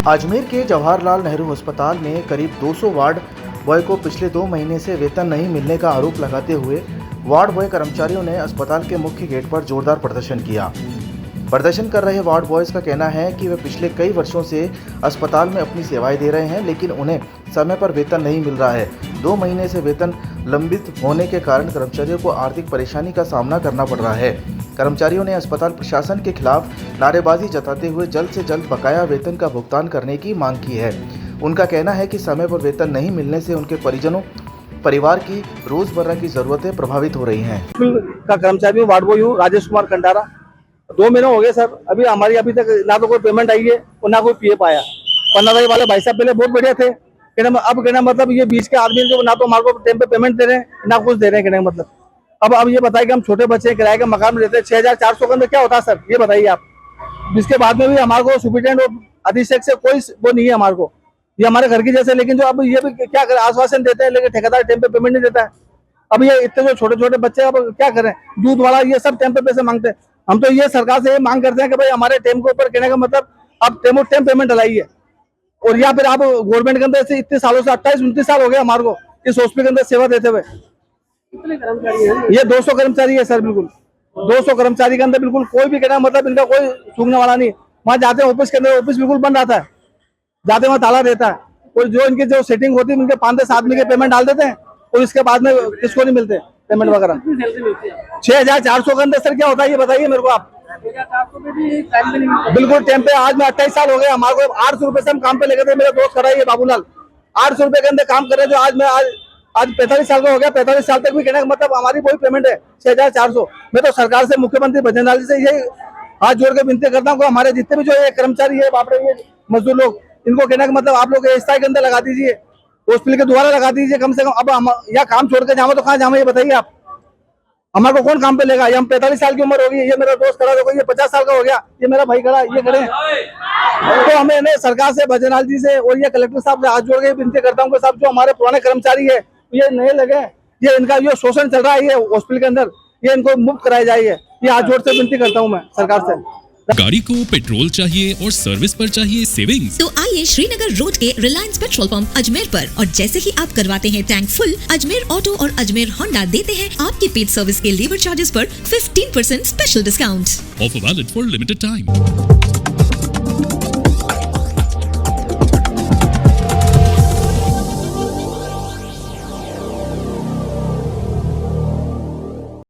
अजमेर के जवाहरलाल नेहरू अस्पताल में करीब 200 वार्ड बॉय को पिछले 2 महीने से वेतन नहीं मिलने का आरोप लगाते हुए वार्ड बॉय कर्मचारियों ने अस्पताल के मुख्य गेट पर जोरदार प्रदर्शन किया। प्रदर्शन कर रहे वार्ड बॉयज़ का कहना है कि वे पिछले कई वर्षों से अस्पताल में अपनी सेवाएं दे रहे हैं, लेकिन उन्हें समय पर वेतन नहीं मिल रहा है। 2 महीने से वेतन लंबित होने के कारण कर्मचारियों को आर्थिक परेशानी का सामना करना पड़ रहा है। कर्मचारियों ने अस्पताल प्रशासन के खिलाफ नारेबाजी जताते हुए जल्द से जल्द बकाया वेतन का भुगतान करने की मांग की है। उनका कहना है कि समय पर वेतन नहीं मिलने से उनके परिवार की रोजमर्रा की जरूरतें प्रभावित हो रही हैं। का कर्मचारी वार्ड बॉय हूँ, राजेश कुमार खंडारा। 2 महीने हो गए सर, हमारी अभी तक ना तो कोई पेमेंट आई है और ना कोई पीएफ आया। 15 तारीख वाले भाई साहब पहले बहुत बढ़िया थे, अब कहना मतलब ये बीच के आदमी जो ना तो हमारे को टाइम पे पेमेंट दे रहे हैं ना कुछ दे रहे हैं, कहने मतलब अब ये बताइए कि हम छोटे बच्चे किराए के मकान में रहते हैं, 6400 के अंदर क्या होता है सर, ये बताइए आप। जिसके बाद में भी हमारे को सुप्रिटेंडेंट और अधीक्षक से कोई वो नहीं है हमारे को, ये हमारे घर की जैसे। लेकिन जो अब ये भी क्या करें, आश्वासन देते हैं लेकिन ठेकेदार टाइम पे पेमेंट नहीं देता है। अब ये इतने जो छोटे छोटे बच्चे अब क्या करें, दूध वाला ये सब टाइम पे पैसे मांगते हैं। हम तो ये सरकार से ये मांग करते हैं कि भाई हमारे टाइम के ऊपर कहने का मतलब आप टाइम पेमेंट डलाइए। और या फिर आप गवर्नमेंट के अंदर से इतने सालों से 28-29 साल हो गए हमारे को इस हॉस्पिटल के अंदर सेवा देते हुए। कितने कर्मचारी हैं? ये 200 कर्मचारी है सर, बिल्कुल 200 कर्मचारी के अंदर बिल्कुल कोई भी कहना मतलब इनका कोई सूंघने वाला नहीं। वहाँ जाते हैं ऑफिस के अंदर, ऑफिस बिल्कुल बंद रहता है, जाते वहाँ ताला रहता है। और जो इनकी जो सेटिंग होती है उनके 5-10 आदमी के पेमेंट डाल देते हैं और इसके बाद में किसको नहीं मिलते पेमेंट वगैरह। 6400 के अंदर सर क्या होता है ये बताइए मेरे को आप। बिल्कुल टाइम पे, आज में 28 साल हो गए, हमारे को 800 रुपए से हम काम पे लेके थे। मेरा दोस्त खड़ा है बाबूलाल, 800 रुपए के अंदर काम कर रहे जो आज 45 साल का हो गया। 45 साल तक भी कहने का मतलब हमारी वही पेमेंट है 6400। मैं तो सरकार से, मुख्यमंत्री भजनलाल जी से यही हाथ जोड़ के विनती करता हूँ कि हमारे जितने भी जो ये कर्मचारी है, बाप रे ये मजदूर लोग, इनको कहना का मतलब आप लोग एसआई के अंदर लगा दीजिए, हॉस्पिटल के द्वारा लगा दीजिए कम से कम। अब हम या काम छोड़ के जाओ तो कहाँ जाओ ये बताइए आप, हमारे को कौन काम पे लेगा। ये हम 45 साल की उम्र होगी, ये मेरा दोस्त खड़ा देखो, ये 50 साल का हो गया, ये मेरा भाई खड़ा, ये खड़े। तो हमें सरकार से, भजनलाल जी से और ये कलेक्टर साहब से हाथ जोड़ के विनती करता हूँ कि साहब जो हमारे पुराने कर्मचारी है ये नए लगे, ये इनका जो शोषण चल रहा है ये हॉस्पिटल के अंदर, ये इनको मुक्त कराया जाए। ये हाथ जोड़ से विनती करता हूँ मैं सरकार से। गाड़ी को पेट्रोल चाहिए और सर्विस पर चाहिए सेविंग्स, तो आइए श्रीनगर रोड के रिलायंस पेट्रोल पंप अजमेर पर, और जैसे ही आप करवाते हैं टैंक फुल, अजमेर ऑटो और अजमेर होंडा देते हैं आपकी पेड सर्विस के लेबर चार्जेस पर 15% special discount. Offer valid for limited time.